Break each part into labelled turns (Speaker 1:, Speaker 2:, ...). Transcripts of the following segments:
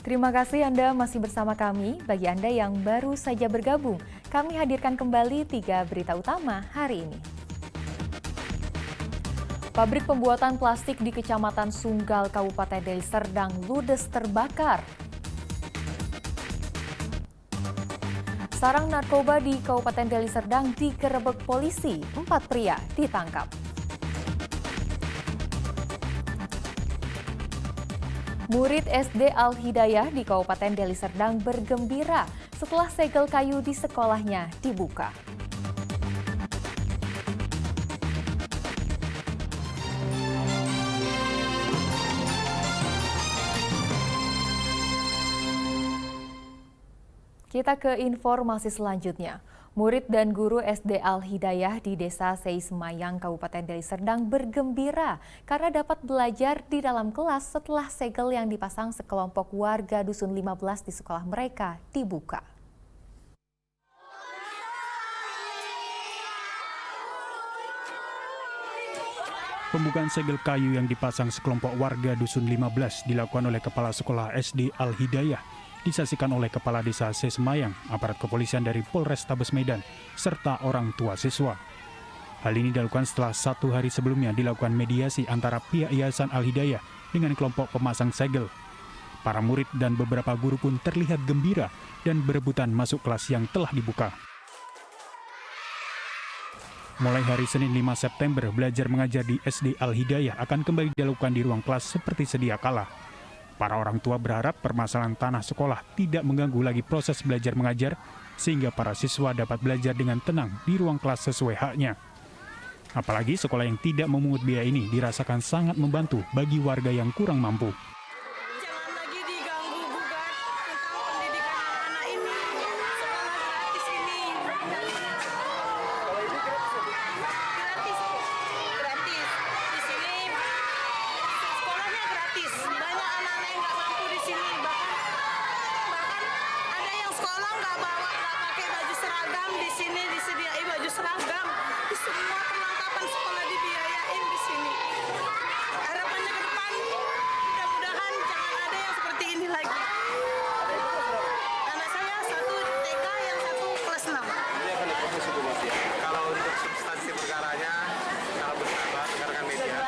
Speaker 1: Terima kasih Anda masih bersama kami. Bagi Anda yang baru saja bergabung, kami hadirkan kembali 3 berita utama hari ini. Pabrik pembuatan plastik di Kecamatan Sunggal, Kabupaten Deli Serdang ludes terbakar. Sarang narkoba di Kabupaten Deli Serdang digerebek polisi, 4 pria ditangkap. Murid SD Al-Hidayah di Kabupaten Deli Serdang bergembira setelah segel kayu di sekolahnya dibuka. Kita ke informasi selanjutnya. Murid dan guru SD Al-Hidayah di Desa Seismayang, Kabupaten Deli Serdang bergembira karena dapat belajar di dalam kelas setelah segel yang dipasang sekelompok warga Dusun 15 di sekolah mereka dibuka.
Speaker 2: Pembukaan segel kayu yang dipasang sekelompok warga Dusun 15 dilakukan oleh Kepala Sekolah SD Al-Hidayah, disaksikan oleh Kepala Desa Seismayang, aparat kepolisian dari Polrestabes Medan, serta orang tua siswa. Hal ini dilakukan setelah 1 hari sebelumnya dilakukan mediasi antara pihak Yayasan Al-Hidayah dengan kelompok pemasang segel. Para murid dan beberapa guru pun terlihat gembira dan berebutan masuk kelas yang telah dibuka. Mulai hari Senin 5 September, belajar mengajar di SD Al-Hidayah akan kembali dilakukan di ruang kelas seperti sedia kala. Para orang tua berharap permasalahan tanah sekolah tidak mengganggu lagi proses belajar mengajar, sehingga para siswa dapat belajar dengan tenang di ruang kelas sesuai haknya. Apalagi sekolah yang tidak memungut biaya ini dirasakan sangat membantu bagi warga yang kurang mampu.
Speaker 3: Jangan lagi diganggu gugat tentang pendidikan anak-anak ini. Sekolah gratis ini. Kalau ini gratis. Gratis. Di sini sekolahnya gratis. Banyak anak-anak yang nggak mampu di sini. Bahkan ada yang sekolah nggak pakai baju seragam. Di sini disediain baju seragam. Di semua perlengkapan sekolah dibiayain di sini. Harapannya ke depan, mudah-mudahan jangan ada yang seperti ini lagi. Anak saya 1 TK, yang 1 kelas 6.
Speaker 4: Ini akan diproses dulu Mas ya. Kalau untuk substansi perkaranya, kalau bersahabat rekan media,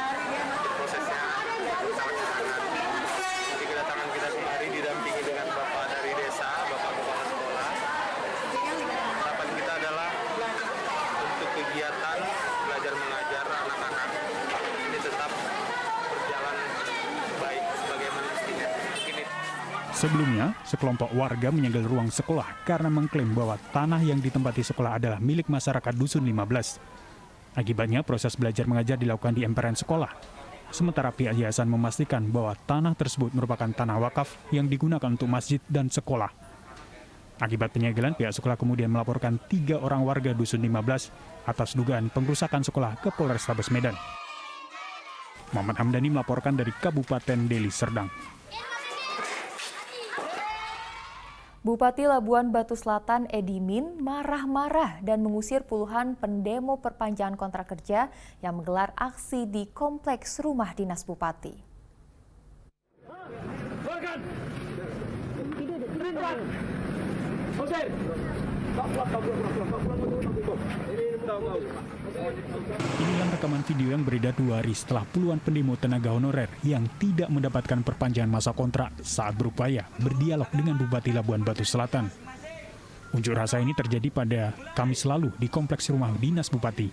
Speaker 4: prosesnya sangat sederhana. Jadi kedatangan kita kemari didampingi dengan Bapak dari desa, Bapak Kepala Sekolah. Harapan kita adalah untuk kegiatan belajar mengajar anak-anak ini tetap berjalan baik sebagaimana mestinya.
Speaker 2: Sebelumnya, sekelompok warga menyegel ruang sekolah karena mengklaim bahwa tanah yang ditempati sekolah adalah milik masyarakat Dusun 15. Akibatnya, proses belajar mengajar dilakukan di emperan sekolah. Sementara pihak yayasan memastikan bahwa tanah tersebut merupakan tanah wakaf yang digunakan untuk masjid dan sekolah. Akibat penyegelan, pihak sekolah kemudian melaporkan 3 orang warga Dusun 15 atas dugaan pengrusakan sekolah ke Polrestabes Medan. Muhammad Hamdani melaporkan dari Kabupaten Deli Serdang.
Speaker 1: Bupati Labuan Batu Selatan Edi Min marah-marah dan mengusir puluhan pendemo perpanjangan kontrak kerja yang menggelar aksi di kompleks rumah dinas Bupati.
Speaker 2: Inilah rekaman video yang beredar 2 hari setelah puluhan pendemo tenaga honorer yang tidak mendapatkan perpanjangan masa kontrak saat berupaya berdialog dengan Bupati Labuan Batu Selatan. Unjuk rasa ini terjadi pada Kamis lalu di kompleks rumah dinas Bupati.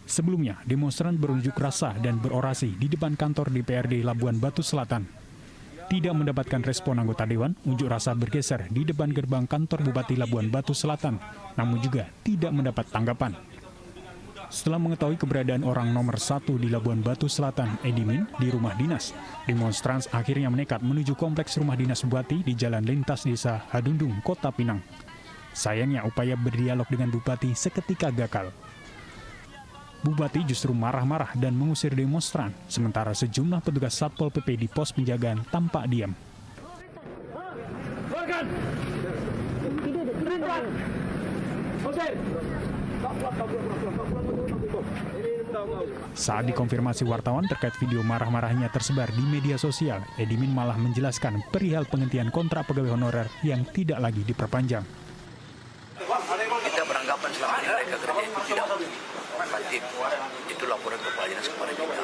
Speaker 2: Sebelumnya, demonstran berunjuk rasa dan berorasi di depan kantor DPRD Labuan Batu Selatan. Tidak mendapatkan respon anggota dewan, unjuk rasa bergeser di depan gerbang kantor Bupati Labuan Batu Selatan, namun juga tidak mendapat tanggapan. Setelah mengetahui keberadaan orang nomor 1 di Labuan Batu Selatan, Edi Min, di rumah dinas, demonstran akhirnya menekat menuju kompleks rumah dinas Bupati di Jalan Lintas Desa Hadundung, Kota Pinang. Sayangnya upaya berdialog dengan Bupati seketika gagal. Bupati justru marah-marah dan mengusir demonstran, sementara sejumlah petugas Satpol PP di pos penjagaan tampak diam. Saat dikonfirmasi wartawan terkait video marah-marahnya tersebar di media sosial, Edimin malah menjelaskan perihal penghentian kontrak pegawai honorer yang tidak lagi diperpanjang.
Speaker 5: Kita beranggapan selama ini mereka kerja itu tidak efektif. Itu laporan kepala dinas kemarin juga.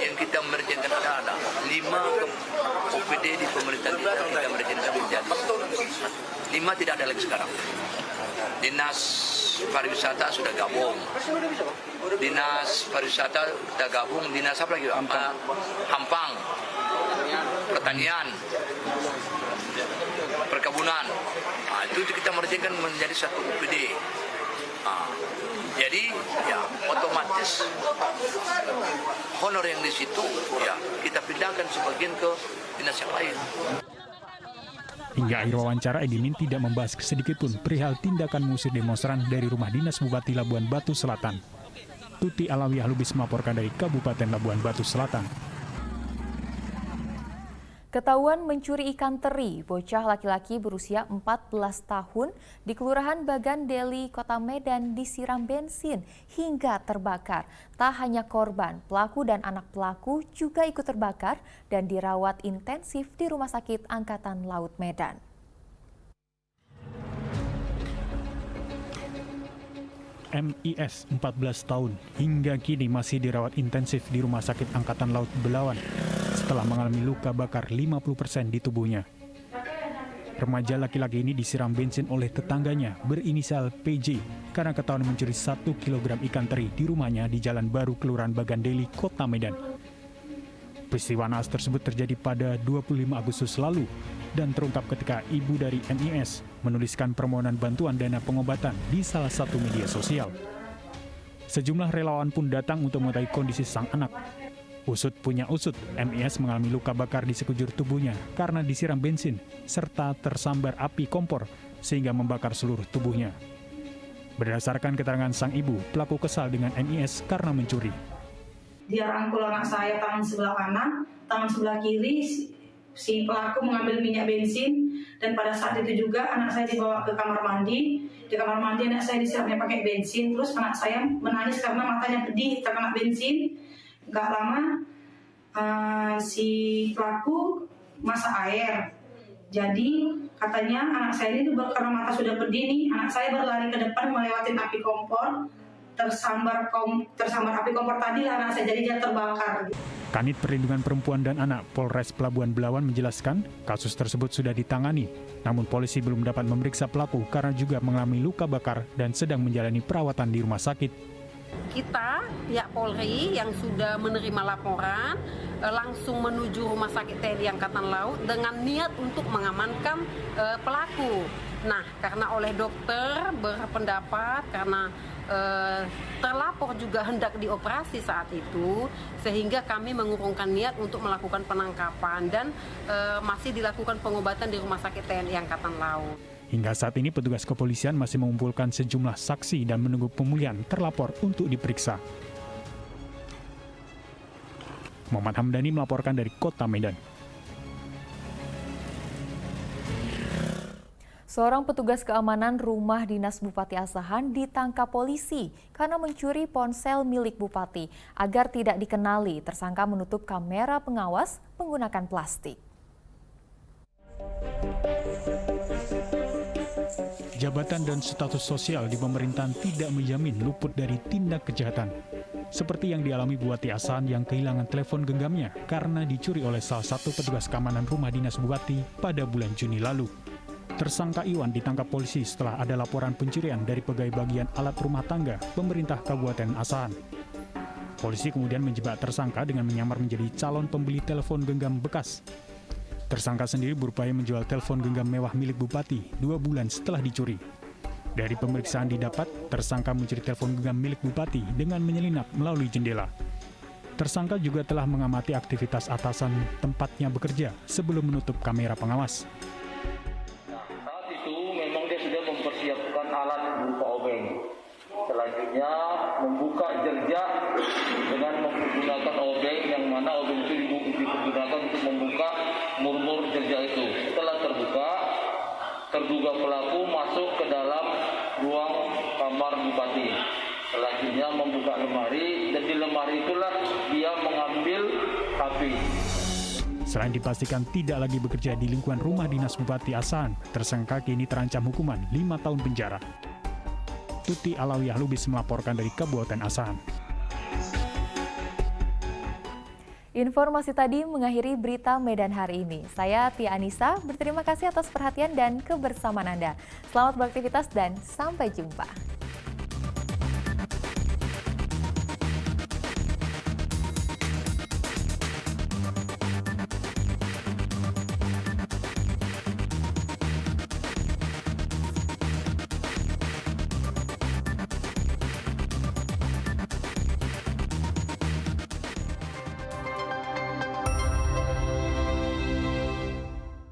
Speaker 5: Yang kita merjangkan ada 5 OPD di pemerintah kita merjangkan menjadi 5 tidak ada lagi sekarang. Dinas pariwisata sudah gabung. Dinas pariwisata sudah gabung. Dinas apa lagi? Hampang, pertanian, perkebunan. Nah, itu kita merjangkan menjadi satu OPD. Jadi ya otomatis honor yang di situ ya kita pindahkan sebagian ke dinas yang lain.
Speaker 2: Hingga akhir wawancara, Edimin tidak membahas sedikitpun perihal tindakan mengusir demonstran dari rumah dinas Bupati Labuan Batu Selatan. Tuti Alawiyah Lubis melaporkan dari Kabupaten Labuan Batu Selatan.
Speaker 1: Ketahuan mencuri ikan teri, bocah laki-laki berusia 14 tahun di Kelurahan Bagan Deli, Kota Medan disiram bensin hingga terbakar. Tak hanya korban, pelaku dan anak pelaku juga ikut terbakar dan dirawat intensif di Rumah Sakit Angkatan Laut Medan.
Speaker 2: MIS 14 tahun hingga kini masih dirawat intensif di Rumah Sakit Angkatan Laut Belawan setelah mengalami luka bakar 50% di tubuhnya. Remaja laki-laki ini disiram bensin oleh tetangganya berinisial PJ karena ketahuan mencuri 1 kg ikan teri di rumahnya di Jalan Baru, Kelurahan Bagandeli, Kota Medan. Peristiwa naas tersebut terjadi pada 25 Agustus lalu dan terungkap ketika ibu dari MIS menuliskan permohonan bantuan dana pengobatan di salah satu media sosial. Sejumlah relawan pun datang untuk mengetahui kondisi sang anak. Usut punya usut, MIS mengalami luka bakar di sekujur tubuhnya karena disiram bensin serta tersambar api kompor sehingga membakar seluruh tubuhnya. Berdasarkan keterangan sang ibu, pelaku kesal dengan MIS karena mencuri.
Speaker 6: Dia rangkul anak saya tangan sebelah kanan, tangan sebelah kiri, si pelaku mengambil minyak bensin dan pada saat itu juga anak saya dibawa ke kamar mandi. Di kamar mandi anak saya disiramnya pakai bensin, terus anak saya menangis karena matanya pedih terkena bensin. Gak lama si pelaku masak air. Jadi katanya anak saya ini karena mata sudah pedih nih, anak saya berlari ke depan melewati api kompor. Tersambar api kompor tadi lah anak saya, jadi dia terbakar.
Speaker 2: Kanit Perlindungan Perempuan dan Anak Polres Pelabuhan Belawan menjelaskan kasus tersebut sudah ditangani, namun polisi belum dapat memeriksa pelaku karena juga mengalami luka bakar dan sedang menjalani perawatan di rumah sakit.
Speaker 7: Kita, pihak Polri yang sudah menerima laporan, langsung menuju Rumah Sakit TNI Angkatan Laut dengan niat untuk mengamankan pelaku. Nah, karena oleh dokter berpendapat karena terlapor juga hendak dioperasi saat itu, sehingga kami mengurungkan niat untuk melakukan penangkapan dan masih dilakukan pengobatan di Rumah Sakit TNI Angkatan Laut.
Speaker 2: Hingga saat ini petugas kepolisian masih mengumpulkan sejumlah saksi dan menunggu pemulihan terlapor untuk diperiksa. Muhammad Hamdani melaporkan dari Kota Medan.
Speaker 1: Seorang petugas keamanan rumah dinas Bupati Asahan ditangkap polisi karena mencuri ponsel milik Bupati. Agar tidak dikenali, tersangka menutup kamera pengawas menggunakan plastik.
Speaker 2: Jabatan dan status sosial di pemerintahan tidak menjamin luput dari tindak kejahatan. Seperti yang dialami Bupati Asahan yang kehilangan telepon genggamnya karena dicuri oleh salah satu petugas keamanan rumah dinas Bupati pada bulan Juni lalu. Tersangka Iwan ditangkap polisi setelah ada laporan pencurian dari pegawai bagian alat rumah tangga pemerintah Kabupaten Asahan. Polisi kemudian menjebak tersangka dengan menyamar menjadi calon pembeli telepon genggam bekas. Tersangka sendiri berupaya menjual telepon genggam mewah milik Bupati 2 bulan setelah dicuri. Dari pemeriksaan didapat, tersangka mencuri telepon genggam milik Bupati dengan menyelinap melalui jendela. Tersangka juga telah mengamati aktivitas atasan tempatnya bekerja sebelum menutup kamera pengawas.
Speaker 8: Saat itu memang dia sudah mempersiapkan alat berupa obeng. Selanjutnya membuka jejak dengan menggunakan obeng yang mana obeng itu digunakan untuk membuka murmur jejak itu. Setelah terbuka, terduga pelaku masuk ke dalam ruang kamar Bupati. Selanjutnya membuka lemari dan di lemari itulah dia mengambil HP.
Speaker 2: Selain dipastikan tidak lagi bekerja di lingkungan rumah dinas Bupati Asahan, tersangka kini terancam hukuman 5 tahun penjara. Tuti Alawiyah Lubis melaporkan dari Kabupaten Asahan.
Speaker 1: Informasi tadi mengakhiri berita Medan hari ini. Saya Tia Anissa, berterima kasih atas perhatian dan kebersamaan Anda. Selamat beraktivitas dan sampai jumpa.